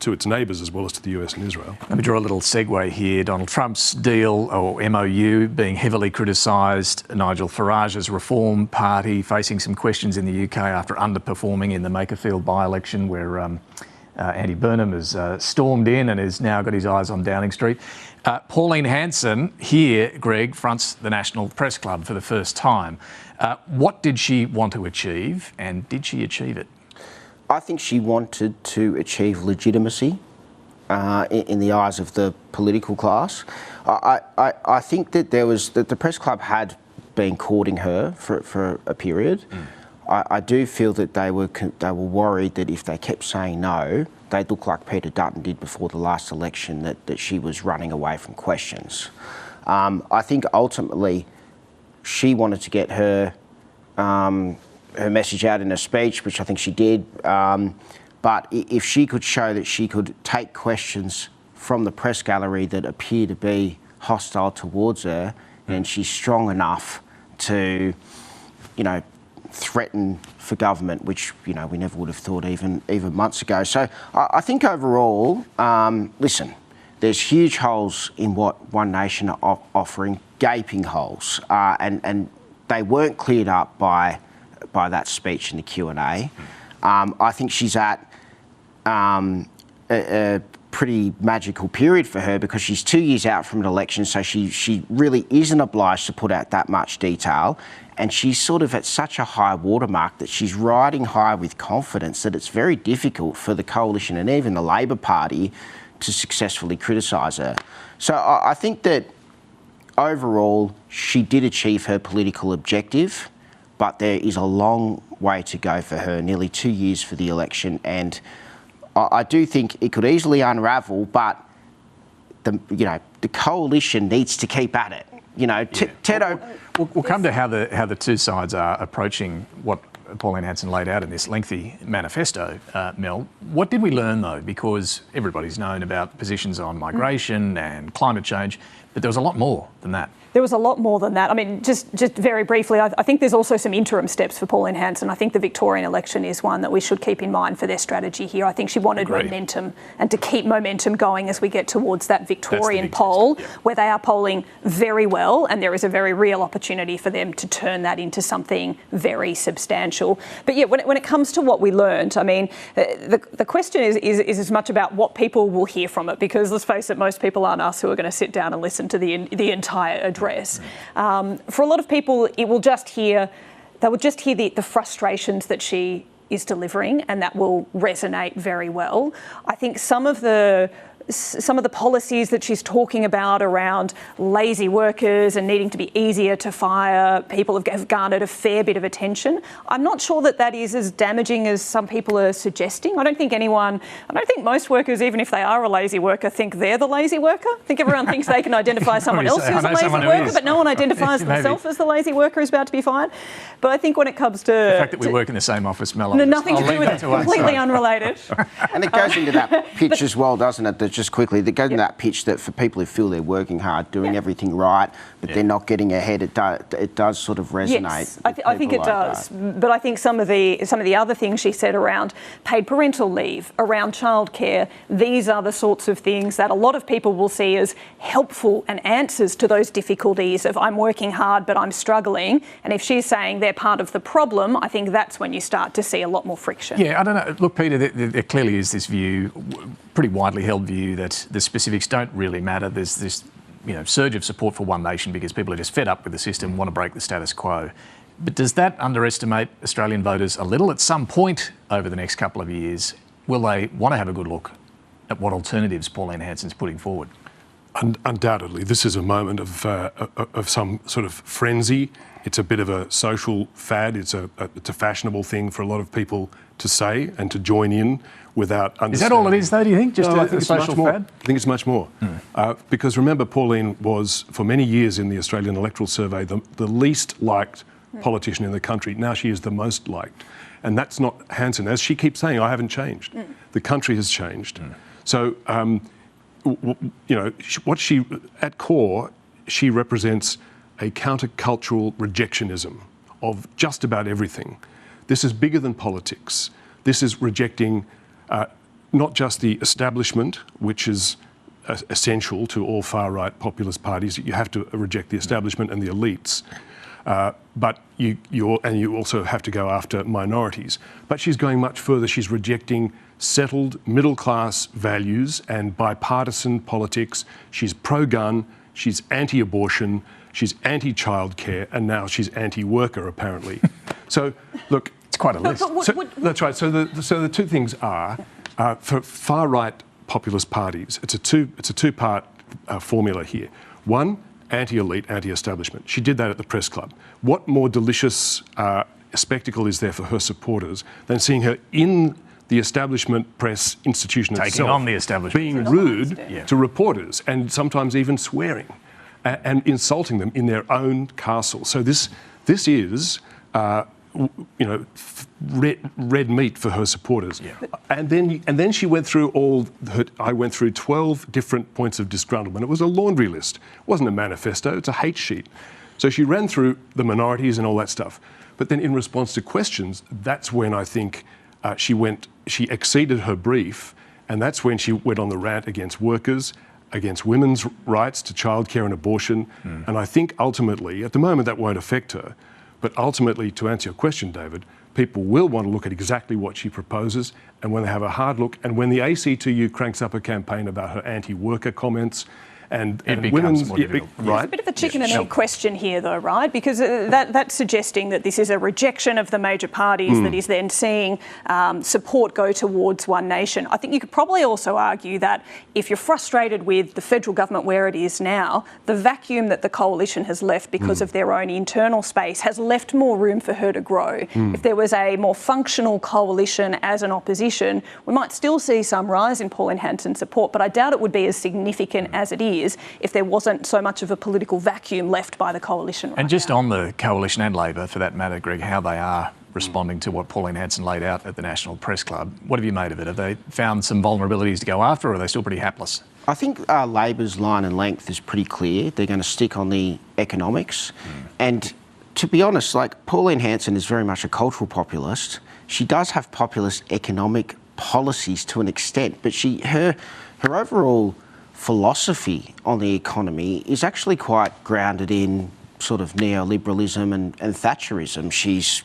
its neighbours as well as to the US and Israel. Let me draw a little segue here. Donald Trump's deal, or MOU, being heavily criticised. Nigel Farage's Reform Party facing some questions in the UK after underperforming in the Makerfield by-election where Andy Burnham has stormed in and has now got his eyes on Downing Street. Pauline Hanson here, Greg, fronts the National Press Club for the first time. What did she want to achieve, and did she achieve it? I think she wanted to achieve legitimacy in the eyes of the political class. I think that the Press Club had been courting her for a period. I do feel that they were worried that if they kept saying no, they'd look like Peter Dutton did before the last election, that she was running away from questions. I think ultimately she wanted to get her message out in a speech, which I think she did. But if she could show that she could take questions from the press gallery that appear to be hostile towards her, and she's strong enough to, threaten for government, which we never would have thought even months ago. So I think overall, listen, there's huge holes in what One Nation are offering, gaping holes, and they weren't cleared up by that speech in the Q&A. I think she's at a pretty magical period for her because she's 2 years out from an election, so she really isn't obliged to put out that much detail. And she's sort of at such a high watermark that she's riding high with confidence that it's very difficult for the coalition and even the Labor Party to successfully criticise her. So I think that overall she did achieve her political objective, but there is a long way to go for her, nearly 2 years for the election, and I do think it could easily unravel, but the coalition needs to keep at it. We'll come to how the two sides are approaching what Pauline Hanson laid out in this lengthy manifesto, Mel. What did we learn, though? Because everybody's known about positions on migration and climate change, but there was a lot more than that. There was a lot more than that. I mean, just very briefly, I think there's also some interim steps for Pauline Hanson. I think the Victorian election is one that we should keep in mind for their strategy here. I think she wanted momentum and to keep momentum going as we get towards that Victorian poll, where they are polling very well, and there is a very real opportunity for them to turn that into something very substantial. But yeah, when it comes to what we learned, I mean, the question is as much about what people will hear from it, because let's face it, most people aren't us who are going to sit down and listen to the entire address. For a lot of people, they will just hear the frustrations that she is delivering, and that will resonate very well. I think some of the policies that she's talking about around lazy workers and needing to be easier to fire people have garnered a fair bit of attention. I'm not sure that is as damaging as some people are suggesting. I don't think most workers, even if they are a lazy worker, think they're the lazy worker. I think everyone thinks they can identify someone else who's a lazy worker, but no one identifies themselves as the lazy worker who's about to be fired. But I think when it comes to the fact that we work in the same office, Mel, nothing to do with it, completely unrelated. And it goes into that pitch as well, doesn't it? Just quickly, that goes into that pitch that for people who feel they're working hard, doing everything right, but they're not getting ahead, it does sort of resonate. Yes, I think it does. But I think some of the other things she said around paid parental leave, around childcare, these are the sorts of things that a lot of people will see as helpful and answers to those difficulties of I'm working hard but I'm struggling. And if she's saying they're part of the problem, I think that's when you start to see a lot more friction. Yeah, I don't know. Look, Peter, there clearly is this view, pretty widely held view, that the specifics don't really matter. There's this surge of support for one nation because people are just fed up with the system, want to break the status quo. But does that underestimate Australian voters a little? At some point over the next couple of years, will they want to have a good look at what alternatives Pauline Hanson's putting forward? Undoubtedly, this is a moment of some sort of frenzy. It's a bit of a social fad. It's a fashionable thing for a lot of people to say and to join in without understanding. Is that all it is, though, do you think? Just a social fad? I think it's much more. Because remember, Pauline was, for many years in the Australian Electoral Survey, the least liked politician in the country. Now she is the most liked. And that's not Hanson. As she keeps saying, I haven't changed. The country has changed. So, at core, she represents a countercultural rejectionism of just about everything. This is bigger than politics. This is rejecting not just the establishment, which is essential to all far-right populist parties. You have to reject the establishment and the elites, but you also have to go after minorities. But she's going much further. She's rejecting settled middle-class values and bipartisan politics. She's pro-gun, she's anti-abortion, she's anti-childcare, and now she's anti-worker, apparently. So, look... It's quite a list. That's right. So the two things are, for far-right populist parties, it's a two-part formula here. One, anti-elite, anti-establishment. She did that at the press club. What more delicious spectacle is there for her supporters than seeing her in the establishment press institution itself, taking on the establishment, being rude to reporters and sometimes even swearing and insulting them in their own castle. So this is red meat for her supporters. Yeah. And then she went through I went through 12 different points of disgruntlement. It was a laundry list. It wasn't a manifesto, it's a hate sheet. So she ran through the minorities and all that stuff. But then in response to questions, that's when I think she exceeded her brief, and that's when she went on the rant against workers, against women's rights to childcare and abortion. And I think ultimately, at the moment that won't affect her, but ultimately, to answer your question, David, people will want to look at exactly what she proposes, and when they have a hard look, and when the ACTU cranks up a campaign about her anti-worker comments, and women's, more difficult. Right? It's a bit of a chicken and egg question here, though, right? Because that's suggesting that this is a rejection of the major parties that is then seeing support go towards one nation. I think you could probably also argue that if you're frustrated with the federal government where it is now, the vacuum that the coalition has left because of their own internal space has left more room for her to grow. If there was a more functional coalition as an opposition, we might still see some rise in Pauline Hanson's support, but I doubt it would be as significant as it is if there wasn't so much of a political vacuum left by the coalition right And just now. on the coalition and Labor, for that matter, Greg, how they are responding to what Pauline Hanson laid out at the National Press Club. What have you made of it? Have they found some vulnerabilities to go after, or are they still pretty hapless? I think Labor's line and length is pretty clear. They're going to stick on the economics. And to be honest, like, Pauline Hanson is very much a cultural populist. She does have populist economic policies to an extent, but her overall philosophy on the economy is actually quite grounded in sort of neoliberalism and Thatcherism. She's,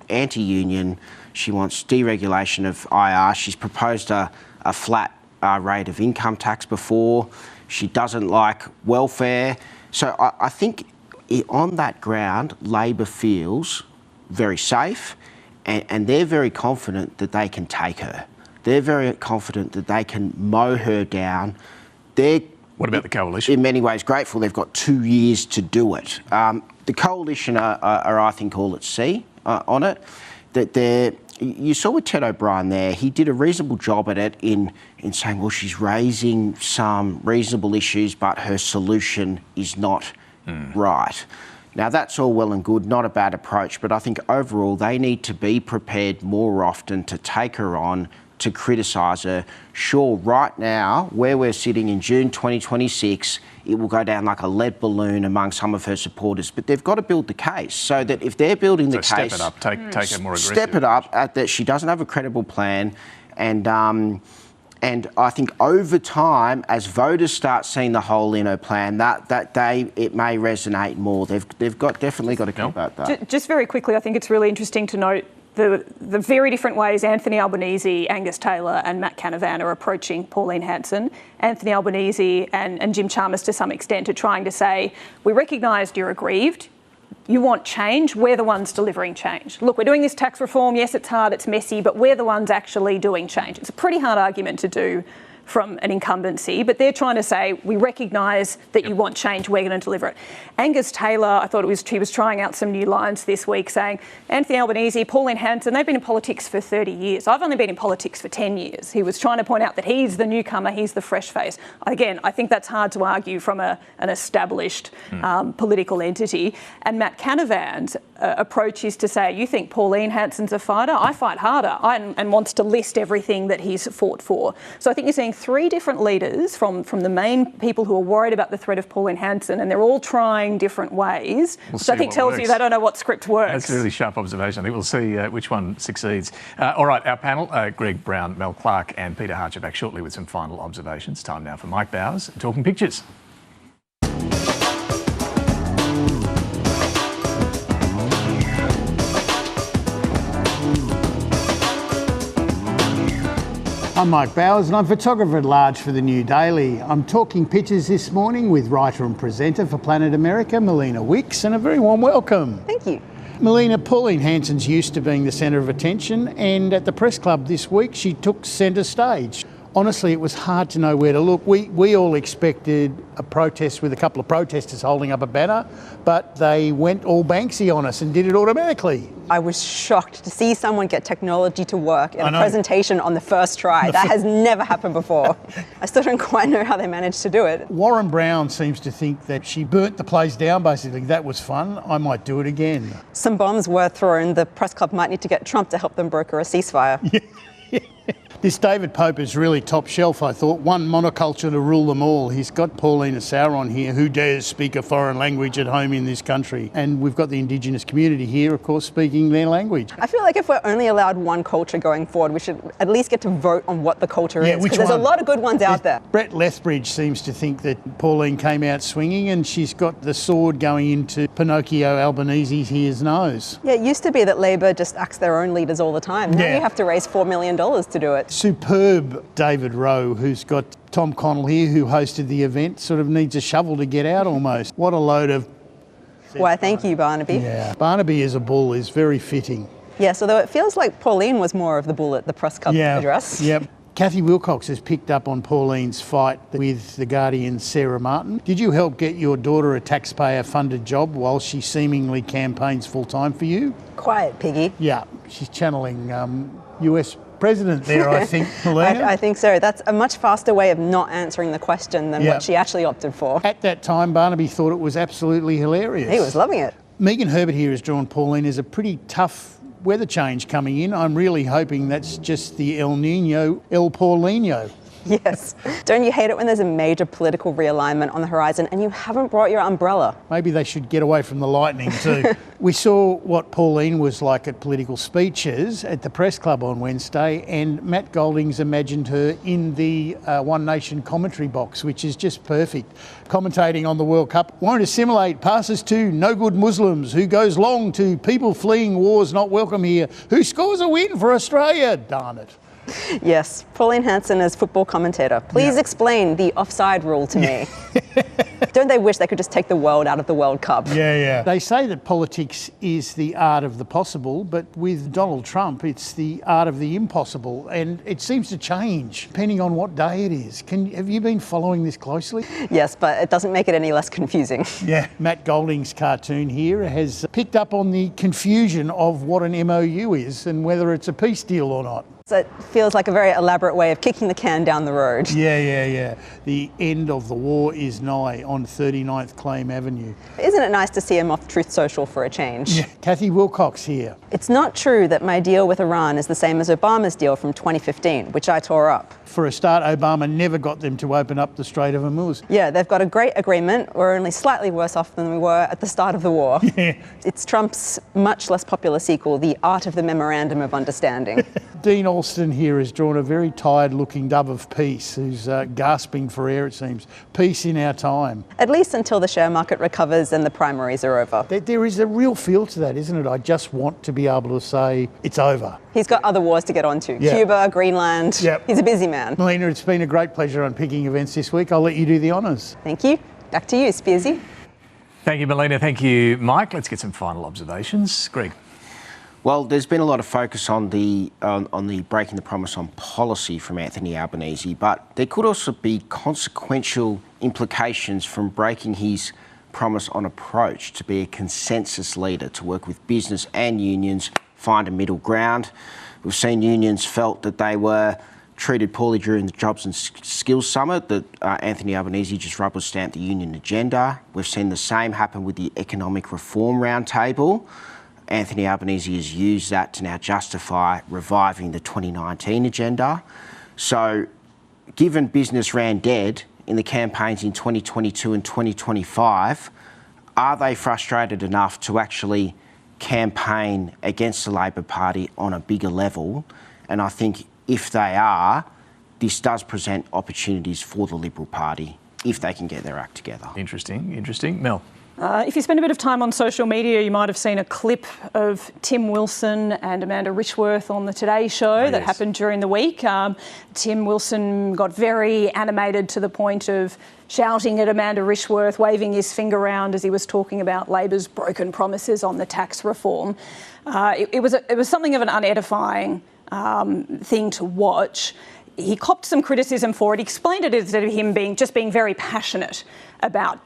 anti-union. She wants deregulation of IR. She's proposed a flat rate of income tax before. She doesn't like welfare. So I think on that ground, Labor feels very safe, and they're very confident that they can take her. They're very confident that they can mow her down. What about the coalition? In many ways grateful they've got 2 years to do it. The coalition are I think, all at sea on it. You saw with Ted O'Brien there, he did a reasonable job at it in saying, well, she's raising some reasonable issues, but her solution is not right. Now, that's all well and good, not a bad approach, but I think overall they need to be prepared more often to take her on, to criticise her. Sure, right now, where we're sitting in June 2026, it will go down like a lead balloon among some of her supporters, but they've got to build the case so that if they're building the case... step it up, take it more aggressive. Step it up, that she doesn't have a credible plan, and I think over time, as voters start seeing the hole in her plan, it may resonate more. They've definitely got to keep up that. Just very quickly, I think it's really interesting to note the very different ways Anthony Albanese, Angus Taylor and Matt Canavan are approaching Pauline Hanson. Anthony Albanese and Jim Chalmers, to some extent, are trying to say, we recognise you're aggrieved, you want change, we're the ones delivering change. Look, we're doing this tax reform, yes, it's hard, it's messy, but we're the ones actually doing change. It's a pretty hard argument to do from an incumbency, but they're trying to say, we recognise that you want change, we're going to deliver it. Angus Taylor, I thought he was trying out some new lines this week saying, Anthony Albanese, Pauline Hanson, they've been in politics for 30 years. I've only been in politics for 10 years. He was trying to point out that he's the newcomer, he's the fresh face. Again, I think that's hard to argue from an established political entity. And Matt Canavan's approach is to say, you think Pauline Hanson's a fighter? I fight harder, and wants to list everything that he's fought for. So I think you're seeing three different leaders from the main people who are worried about the threat of Pauline Hanson, and they're all trying different ways, which I think tells you they don't know what script works. That's a really sharp observation. I think we'll see which one succeeds. All right, our panel, Greg Brown, Mel Clark and Peter Harcher, back shortly with some final observations. Time now for Mike Bowers, Talking Pictures. I'm Mike Bowers and I'm photographer at large for the New Daily. I'm talking pictures this morning with writer and presenter for Planet America, Melina Wicks, and a very warm welcome. Thank you. Melina, Pauline Hanson's used to being the centre of attention, and at the press club this week she took centre stage. Honestly, it was hard to know where to look. We all expected a protest with a couple of protesters holding up a banner, but they went all Banksy on us and did it automatically. I was shocked to see someone get technology to work in a presentation on the first try. That has never happened before. I still don't quite know how they managed to do it. Warren Brown seems to think that she burnt the place down, basically. That was fun. I might do it again. Some bombs were thrown. The press club might need to get Trump to help them broker a ceasefire. This David Pope is really top shelf, I thought. One monoculture to rule them all. He's got Paulina Sauron here, who dares speak a foreign language at home in this country. And we've got the Indigenous community here, of course, speaking their language. I feel like if we're only allowed one culture going forward, we should at least get to vote on what the culture is. Because there's a lot of good ones out there. Brett Lethbridge seems to think that Pauline came out swinging and she's got the sword going into Pinocchio Albanese's his nose. Yeah, it used to be that Labor just axed their own leaders all the time. Now you have to raise $4 million to do it. Superb David Rowe, who's got Tom Connell here, who hosted the event, sort of needs a shovel to get out almost. What a load of... Why, thank you, Barnaby. Yeah, Barnaby as a bull is very fitting. Yes, although it feels like Pauline was more of the bull at the press club address. Yep. Kathy Wilcox has picked up on Pauline's fight with The Guardian's Sarah Martin. Did you help get your daughter a taxpayer-funded job while she seemingly campaigns full-time for you? Quiet, Piggy. Yeah, she's channeling US president there, I think, Melina. I think so. That's a much faster way of not answering the question than what she actually opted for. At that time, Barnaby thought it was absolutely hilarious. He was loving it. Megan Herbert here has drawn Pauline as a pretty tough weather change coming in. I'm really hoping that's just the El Nino, El Paulino. Yes. Don't you hate it when there's a major political realignment on the horizon and you haven't brought your umbrella? Maybe they should get away from the lightning too. We saw what Pauline was like at political speeches at the press club on Wednesday, and Matt Golding's imagined her in the One Nation commentary box, which is just perfect. Commentating on the World Cup, won't assimilate, passes to no good Muslims, who goes long to people fleeing wars not welcome here, who scores a win for Australia, darn it. Yes, Pauline Hanson as football commentator. Please explain the offside rule to me. Don't they wish they could just take the world out of the World Cup? Yeah. They say that politics is the art of the possible, but with Donald Trump, it's the art of the impossible, and it seems to change depending on what day it is. Have you been following this closely? Yes, but it doesn't make it any less confusing. Yeah, Matt Golding's cartoon here has picked up on the confusion of what an MOU is and whether it's a peace deal or not. So it feels like a very elaborate way of kicking the can down the road. Yeah. The end of the war is nigh on 39th Claim Avenue. Isn't it nice to see him off Truth Social for a change? Yeah, Kathy Wilcox here. It's not true that my deal with Iran is the same as Obama's deal from 2015, which I tore up. For a start, Obama never got them to open up the Strait of Hormuz. Yeah, they've got a great agreement. We're only slightly worse off than we were at the start of the war. Yeah. It's Trump's much less popular sequel, The Art of the Memorandum of Understanding. Dean Alston here has drawn a very tired-looking dove of peace who's gasping for air, it seems. Peace in our time. At least until the share market recovers and the primaries are over. There is a real feel to that, isn't it? I just want to be able to say it's over. He's got other wars to get onto. Yeah. Cuba, Greenland. Yep. He's a busy man. Melina, it's been a great pleasure unpicking events this week. I'll let you do the honours. Thank you. Back to you, Spearsy. Thank you, Melina. Thank you, Mike. Let's get some final observations. Greg. Well, there's been a lot of focus on the breaking the promise on policy from Anthony Albanese, but there could also be consequential implications from breaking his promise on approach to be a consensus leader, to work with business and unions, find a middle ground. We've seen unions felt that they were treated poorly during the Jobs and Skills Summit, that Anthony Albanese just rubber-stamped the union agenda. We've seen the same happen with the Economic Reform Roundtable. Anthony Albanese has used that to now justify reviving the 2019 agenda. So, given business ran dead in the campaigns in 2022 and 2025, are they frustrated enough to actually campaign against the Labor Party on a bigger level? And I think if they are, this does present opportunities for the Liberal Party if they can get their act together. Interesting. Mel? If you spend a bit of time on social media, you might have seen a clip of Tim Wilson and Amanda Rishworth on the Today Show that happened during the week. Tim Wilson got very animated to the point of shouting at Amanda Rishworth, waving his finger around as he was talking about Labor's broken promises on the tax reform. It was something of an unedifying thing to watch. He copped some criticism for it. He explained it as him being very passionate about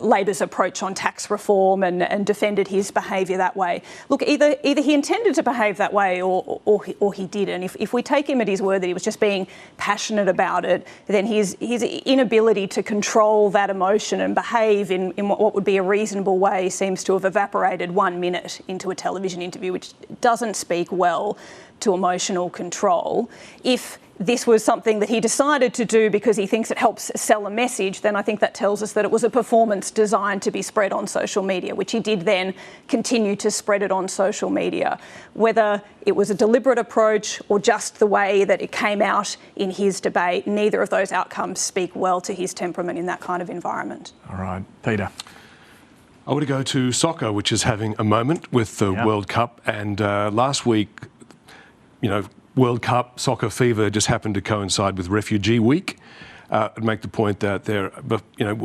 Labor's approach on tax reform and defended his behaviour that way. Look, either he intended to behave that way or he didn't. If we take him at his word that he was just being passionate about it, then his inability to control that emotion and behave in what would be a reasonable way seems to have evaporated 1 minute into a television interview, which doesn't speak well to emotional control. If this was something that he decided to do because he thinks it helps sell a message, then I think that tells us that it was a performance designed to be spread on social media, which he did then continue to spread it on social media. Whether it was a deliberate approach or just the way that it came out in his debate, neither of those outcomes speak well to his temperament in that kind of environment. All right, Peter. I want to go to soccer, which is having a moment with the World Cup. And last week, World Cup soccer fever just happened to coincide with Refugee Week. I'd make the point that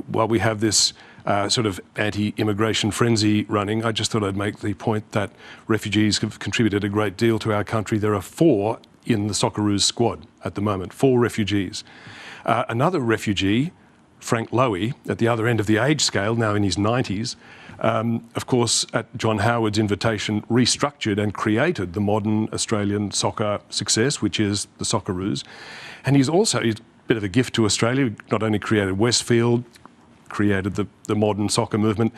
while we have this sort of anti-immigration frenzy running, I just thought I'd make the point that refugees have contributed a great deal to our country. There are 4 in the Socceroos squad at the moment, 4 refugees. Another refugee, Frank Lowy, at the other end of the age scale, now in his 90s, of course, at John Howard's invitation, restructured and created the modern Australian soccer success, which is the Socceroos. And he's a bit of a gift to Australia. Not only created Westfield, created the modern soccer movement,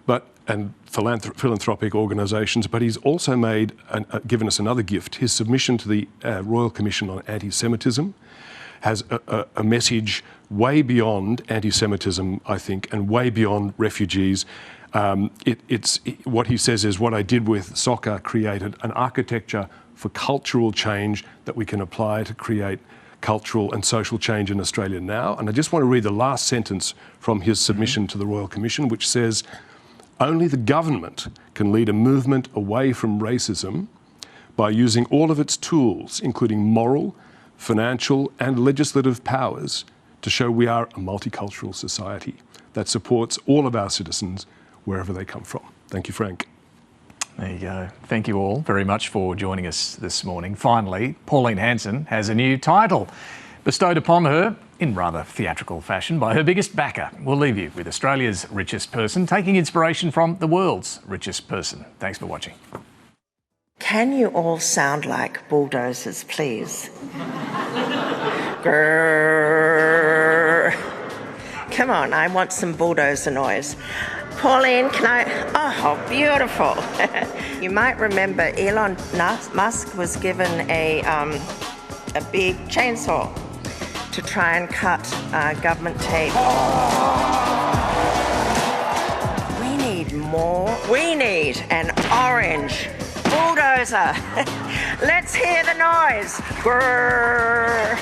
but and philanthropic organisations, but he's also made given us another gift. His submission to the Royal Commission on Anti-Semitism has a message way beyond anti-Semitism, I think, and way beyond refugees. What he says is, what I did with soccer created an architecture for cultural change that we can apply to create cultural and social change in Australia now. And I just want to read the last sentence from his submission to the Royal Commission, which says, only the government can lead a movement away from racism by using all of its tools, including moral, financial and legislative powers, to show we are a multicultural society that supports all of our citizens wherever they come from. Thank you, Frank. There you go. Thank you all very much for joining us this morning. Finally, Pauline Hanson has a new title bestowed upon her in rather theatrical fashion by her biggest backer. We'll leave you with Australia's richest person, taking inspiration from the world's richest person. Thanks for watching. Can you all sound like bulldozers, please? Grrr. Come on, I want some bulldozer noise. Pauline, can I? Oh, beautiful. You might remember Elon Musk was given a big chainsaw to try and cut government tape. We need more. We need an orange bulldozer. Let's hear the noise. Grrr.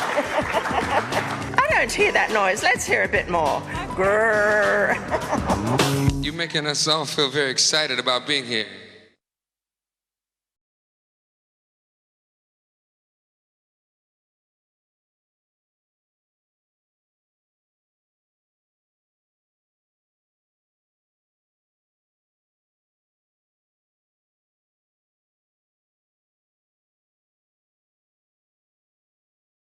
I don't hear that noise. Let's hear a bit more. Grrr. You're making us all feel very excited about being here.